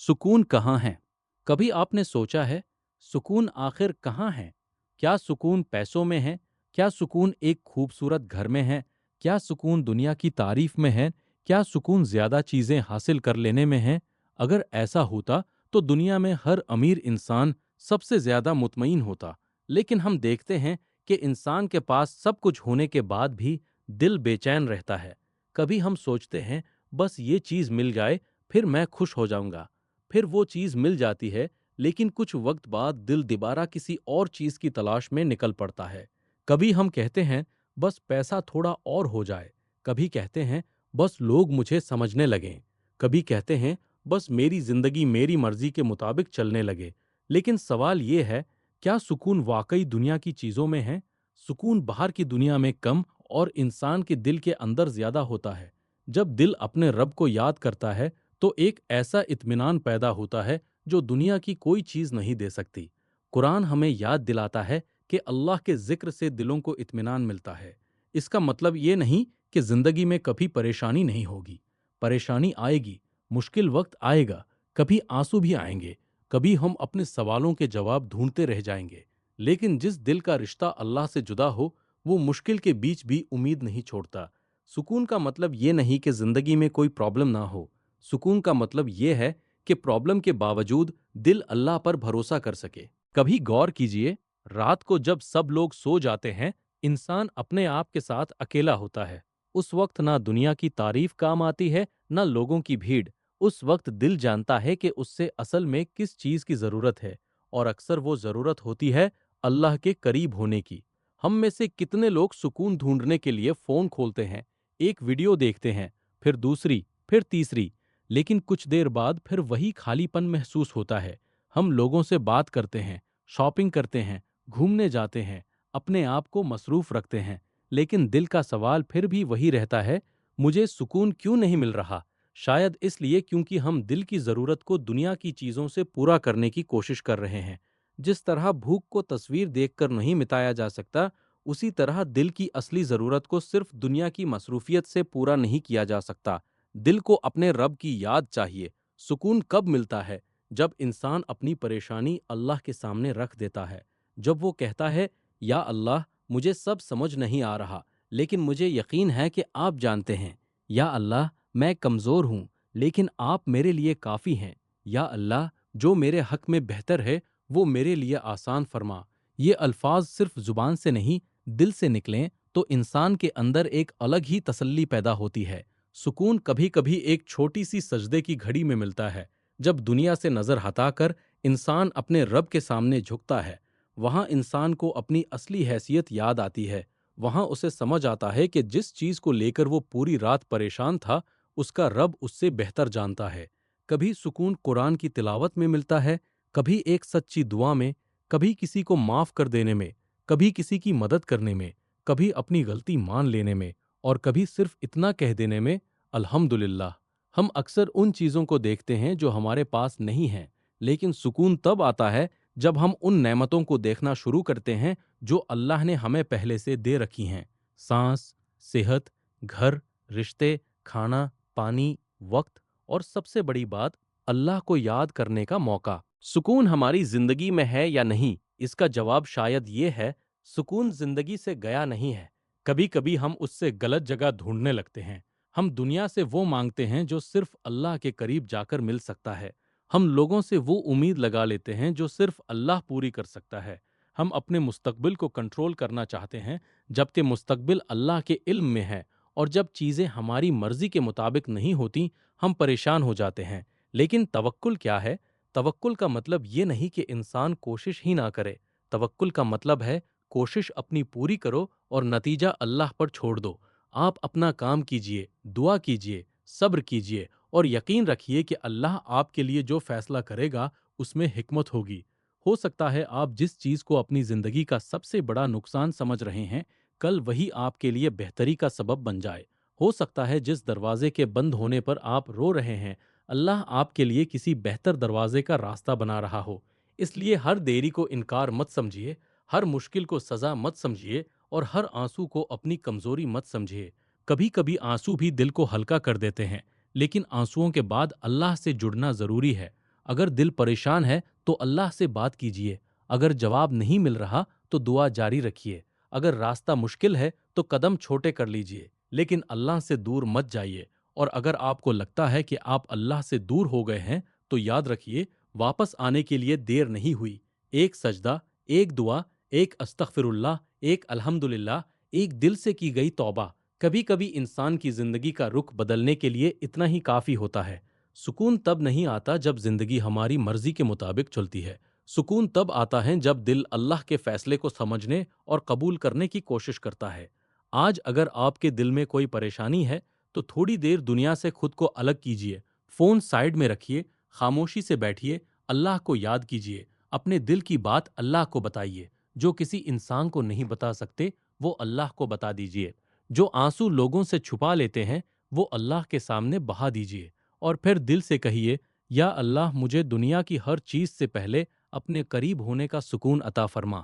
सुकून कहाँ है? कभी आपने सोचा है, सुकून आखिर कहाँ है? क्या सुकून पैसों में है? क्या सुकून एक खूबसूरत घर में है? क्या सुकून दुनिया की तारीफ में है? क्या सुकून ज़्यादा चीज़ें हासिल कर लेने में है? अगर ऐसा होता, तो दुनिया में हर अमीर इंसान सबसे ज़्यादा मुतमईन होता। लेकिन हम देखते हैं कि इंसान के पास सब कुछ होने के बाद भी दिल बेचैन रहता है। कभी हम सोचते हैं, बस ये चीज़ मिल जाए, फिर मैं खुश हो जाऊंगा। फिर वो चीज़ मिल जाती है, लेकिन कुछ वक्त बाद दिल दोबारा किसी और चीज़ की तलाश में निकल पड़ता है। कभी हम कहते हैं, बस पैसा थोड़ा और हो जाए। कभी कहते हैं, बस लोग मुझे समझने लगें। कभी कहते हैं, बस मेरी जिंदगी मेरी मर्जी के मुताबिक चलने लगे। लेकिन सवाल ये है, क्या सुकून वाकई दुनिया की चीज़ों में है? सुकून बाहर की दुनिया में कम और इंसान के दिल के अंदर ज्यादा होता है। जब दिल अपने रब को याद करता है, तो एक ऐसा इत्मीनान पैदा होता है जो दुनिया की कोई चीज नहीं दे सकती। कुरान हमें याद दिलाता है कि अल्लाह के जिक्र से दिलों को इत्मीनान मिलता है। इसका मतलब ये नहीं कि जिंदगी में कभी परेशानी नहीं होगी। परेशानी आएगी, मुश्किल वक्त आएगा, कभी आंसू भी आएंगे, कभी हम अपने सवालों के जवाब ढूंढते रह जाएंगे। लेकिन जिस दिल का रिश्ता अल्लाह से जुदा हो, वो मुश्किल के बीच भी उम्मीद नहीं छोड़ता। सुकून का मतलब ये नहीं कि जिंदगी में कोई प्रॉब्लम ना हो। सुकून का मतलब ये है कि प्रॉब्लम के बावजूद दिल अल्लाह पर भरोसा कर सके। कभी गौर कीजिए, रात को जब सब लोग सो जाते हैं, इंसान अपने आप के साथ अकेला होता है। उस वक्त ना दुनिया की तारीफ काम आती है, ना लोगों की भीड़। उस वक्त दिल जानता है कि उससे असल में किस चीज की जरूरत है, और अक्सर वो जरूरत होती है अल्लाह के करीब होने की। हम में से कितने लोग सुकून ढूंढने के लिए फोन खोलते हैं, एक वीडियो देखते हैं, फिर दूसरी, फिर तीसरी, लेकिन कुछ देर बाद फिर वही खालीपन महसूस होता है। हम लोगों से बात करते हैं, शॉपिंग करते हैं, घूमने जाते हैं, अपने आप को मसरूफ रखते हैं, लेकिन दिल का सवाल फिर भी वही रहता है, मुझे सुकून क्यों नहीं मिल रहा? शायद इसलिए क्योंकि हम दिल की ज़रूरत को दुनिया की चीज़ों से पूरा करने की कोशिश कर रहे हैं। जिस तरह भूख को तस्वीर देखकर नहीं मिटाया जा सकता, उसी तरह दिल की असली ज़रूरत को सिर्फ दुनिया की मसरूफियत से पूरा नहीं किया जा सकता। दिल को अपने रब की याद चाहिए। सुकून कब मिलता है? जब इंसान अपनी परेशानी अल्लाह के सामने रख देता है। जब वो कहता है, या अल्लाह, मुझे सब समझ नहीं आ रहा, लेकिन मुझे यकीन है कि आप जानते हैं। या अल्लाह, मैं कमज़ोर हूँ, लेकिन आप मेरे लिए काफ़ी हैं। या अल्लाह, जो मेरे हक में बेहतर है, वो मेरे लिए आसान फरमा। ये अल्फाज सिर्फ जुबान से नहीं, दिल से निकलें तो इंसान के अंदर एक अलग ही तसल्ली पैदा होती है। सुकून कभी कभी एक छोटी सी सजदे की घड़ी में मिलता है। जब दुनिया से नजर हटाकर इंसान अपने रब के सामने झुकता है, वहां इंसान को अपनी असली हैसियत याद आती है। वहां उसे समझ आता है कि जिस चीज को लेकर वो पूरी रात परेशान था, उसका रब उससे बेहतर जानता है। कभी सुकून कुरान की तिलावत में मिलता है, कभी एक सच्ची दुआ में, कभी किसी को माफ कर देने में, कभी किसी की मदद करने में, कभी अपनी गलती मान लेने में, और कभी सिर्फ इतना कह देने में, अल्हम्दुलिल्लाह। हम अक्सर उन चीज़ों को देखते हैं जो हमारे पास नहीं हैं, लेकिन सुकून तब आता है जब हम उन नेमतों को देखना शुरू करते हैं जो अल्लाह ने हमें पहले से दे रखी हैं। सांस, सेहत, घर, रिश्ते, खाना, पानी, वक्त, और सबसे बड़ी बात, अल्लाह को याद करने का मौका। सुकून हमारी जिंदगी में है या नहीं, इसका जवाब शायद ये है, सुकून जिंदगी से गया नहीं है। कभी कभी हम उससे गलत जगह ढूंढने लगते हैं। हम दुनिया से वो मांगते हैं जो सिर्फ अल्लाह के करीब जाकर मिल सकता है। हम लोगों से वो उम्मीद लगा लेते हैं जो सिर्फ अल्लाह पूरी कर सकता है। हम अपने मुस्तकबिल को कंट्रोल करना चाहते हैं, जबकि मुस्तकबिल अल्लाह के इल्म में है। और जब चीज़ें हमारी मर्जी के मुताबिक नहीं होती, हम परेशान हो जाते हैं। लेकिन तवक्कुल क्या है? तवक्कुल का मतलब ये नहीं कि इंसान कोशिश ही ना करे। तवक्कुल का मतलब है, कोशिश अपनी पूरी करो और नतीजा अल्लाह पर छोड़ दो। आप अपना काम कीजिए, दुआ कीजिए, सब्र कीजिए, और यकीन रखिए कि अल्लाह आपके लिए जो फैसला करेगा, उसमें हिकमत होगी। हो सकता है आप जिस चीज़ को अपनी ज़िंदगी का सबसे बड़ा नुकसान समझ रहे हैं, कल वही आपके लिए बेहतरी का सबब बन जाए। हो सकता है जिस दरवाजे के बंद होने पर आप रो रहे हैं, अल्लाह आपके लिए किसी बेहतर दरवाजे का रास्ता बना रहा हो। इसलिए हर देरी को इनकार मत समझिए, हर मुश्किल को सज़ा मत समझिए, और हर आंसू को अपनी कमजोरी मत समझिए। कभी कभी आंसू भी दिल को हल्का कर देते हैं, लेकिन आंसुओं के बाद अल्लाह से जुड़ना जरूरी है। اگر دل پریشان ہے تو اللہ سے بات کیجیے، اگر جواب نہیں مل رہا تو دعا جاری رکھیے، اگر راستہ مشکل ہے تو قدم چھوٹے کر لیجیے، لیکن اللہ سے دور مت جائیے۔ اور اگر آپ کو لگتا ہے کہ آپ اللہ سے دور ہو گئے ہیں تو یاد رکھیے، واپس آنے کے لیے دیر نہیں ہوئی۔ ایک سجدہ، ایک دعا، ایک استغفر اللہ، ایک الحمدللہ، ایک دل سے کی گئی توبہ، کبھی کبھی انسان کی زندگی کا رخ بدلنے کے لیے اتنا ہی کافی ہوتا ہے۔ سکون تب نہیں آتا جب زندگی ہماری مرضی کے مطابق چلتی ہے، سکون تب آتا ہے جب دل اللہ کے فیصلے کو سمجھنے اور قبول کرنے کی کوشش کرتا ہے۔ آج اگر آپ کے دل میں کوئی پریشانی ہے تو تھوڑی دیر دنیا سے خود کو الگ کیجیے، فون سائیڈ میں رکھیے، خاموشی سے بیٹھیے، اللہ کو یاد کیجیے، اپنے دل کی بات اللہ کو بتائیے، جو کسی انسان کو نہیں بتا سکتے وہ اللہ کو بتا دیجیے، جو آنسو لوگوں سے چھپا لیتے ہیں وہ اللہ کے سامنے بہا دیجیے، اور پھر دل سے کہیے، یا اللہ مجھے دنیا کی ہر چیز سے پہلے اپنے قریب ہونے کا سکون عطا فرما۔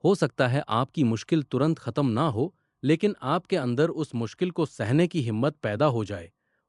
ہو سکتا ہے آپ کی مشکل ترنت ختم نہ ہو، لیکن آپ کے اندر اس مشکل کو سہنے کی ہمت پیدا ہو جائے۔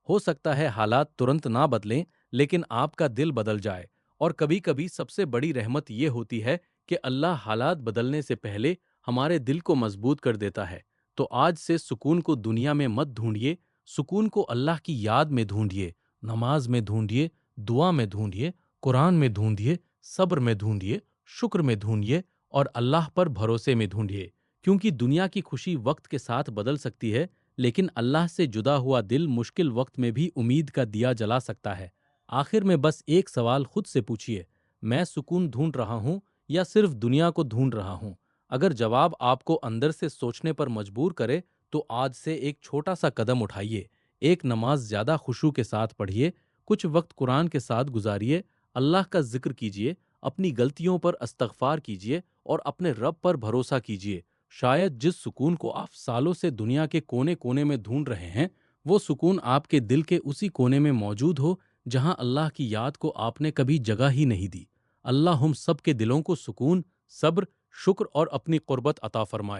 ہو سکتا ہے حالات ترنت نہ بدلیں، لیکن آپ کا دل بدل جائے۔ اور کبھی کبھی سب سے بڑی رحمت یہ ہوتی ہے کہ اللہ حالات بدلنے سے پہلے ہمارے دل کو مضبوط کر دیتا ہے۔ تو آج سے سکون کو دنیا میں مت ڈھونڈیے، سکون کو اللہ کی یاد میں ڈھونڈیے، نماز میں ڈھونڈیے، دعا میں ڈھونڈیے، قرآن میں ڈھونڈیے، صبر میں ڈھونڈیے، شکر میں ڈھونڈیے، اور اللہ پر بھروسے میں ڈھونڈیے، کیونکہ دنیا کی خوشی وقت کے ساتھ بدل سکتی ہے، لیکن اللہ سے جدا ہوا دل مشکل وقت میں بھی امید کا دیا جلا سکتا ہے۔ آخر میں بس ایک سوال خود سے پوچھیے، میں سکون ڈھونڈ رہا ہوں یا صرف دنیا کو ڈھونڈ رہا ہوں؟ اگر جواب آپ کو اندر سے سوچنے پر مجبور کرے تو آج سے ایک چھوٹا سا قدم اٹھائیے، ایک نماز زیادہ خشوع کے ساتھ پڑھیے، کچھ وقت قرآن کے ساتھ گزاریے، اللہ کا ذکر کیجیے، اپنی غلطیوں پر استغفار کیجیے اور اپنے رب پر بھروسہ کیجیے۔ شاید جس سکون کو آپ سالوں سے دنیا کے کونے کونے میں ڈھونڈ رہے ہیں، وہ سکون آپ کے دل کے اسی کونے میں موجود ہو جہاں اللہ کی یاد کو آپ نے کبھی جگہ ہی نہیں دی۔ اللہ ہم سب کے دلوں کو سکون، صبر، شکر اور اپنی قربت عطا فرمائے۔